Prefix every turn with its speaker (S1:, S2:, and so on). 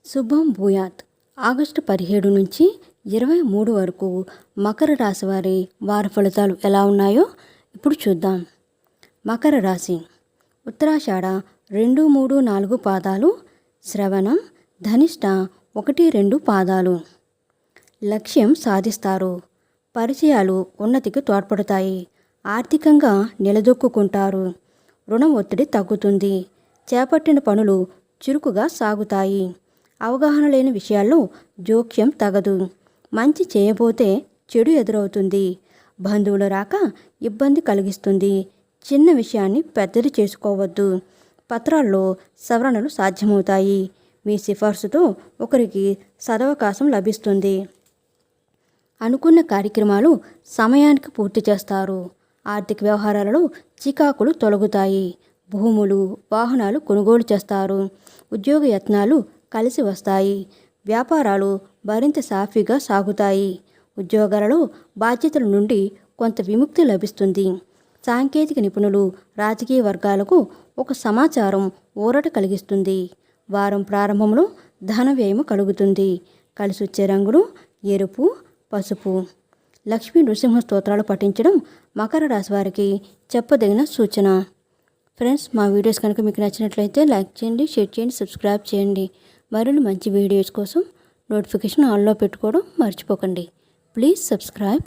S1: శుభం భూయాత్. ఆగస్టు 17 నుంచి 23 వరకు మకర రాశి వారి వార ఫలితాలు ఎలా ఉన్నాయో ఇప్పుడు చూద్దాం. మకర రాశి. ఉత్తరాషాఢ 2, 3, 4 పాదాలు, శ్రవణం, ధనిష్ట 1, 2 పాదాలు. లక్ష్యం సాధిస్తారు. పరిచయాలు ఉన్నతికి తోడ్పడతాయి. ఆర్థికంగా నిలదొక్కుంటారు. రుణం ఒత్తిడి తగ్గుతుంది. చేపట్టిన పనులు చురుకుగా సాగుతాయి. అవగాహన లేని విషయాల్లో జోక్యం తగదు. మంచి చేయబోతే చెడు ఎదురవుతుంది. బంధువుల రాక ఇబ్బంది కలిగిస్తుంది. చిన్న విషయాన్ని పెద్దది చేసుకోవద్దు. పత్రాల్లో సవరణలు సాధ్యమవుతాయి. మీ సిఫార్సుతో ఒకరికి సదవకాశం లభిస్తుంది. అనుకున్న కార్యక్రమాలు సమయానికి పూర్తి చేస్తారు. ఆర్థిక వ్యవహారాలలో చికాకులు తొలగుతాయి. భూములు, వాహనాలు కొనుగోలు చేస్తారు. ఉద్యోగ యత్నాలు కలిసి వస్తాయి. వ్యాపారాలు మరింత సాఫీగా సాగుతాయి. ఉద్యోగాలలో బాధ్యతల నుండి కొంత విముక్తి లభిస్తుంది. సాంకేతిక నిపుణులు, రాజకీయ వర్గాలకు ఒక సమాచారం ఊరట కలిగిస్తుంది. వారం ప్రారంభంలో ధన వ్యయం కలుగుతుంది. కలిసొచ్చే రంగులు ఎరుపు, పసుపు. లక్ష్మీ నృసింహ స్తోత్రాలు పఠించడం మకర రాశి వారికి చెప్పదగిన సూచన. ఫ్రెండ్స్, మా వీడియోస్ కనుక మీకు నచ్చినట్లయితే లైక్ చేయండి, షేర్ చేయండి, సబ్స్క్రైబ్ చేయండి. మరిన్ని మంచి వీడియోస్ కోసం నోటిఫికేషన్ ఆన్లో పెట్టుకోవడం మర్చిపోకండి. Please subscribe.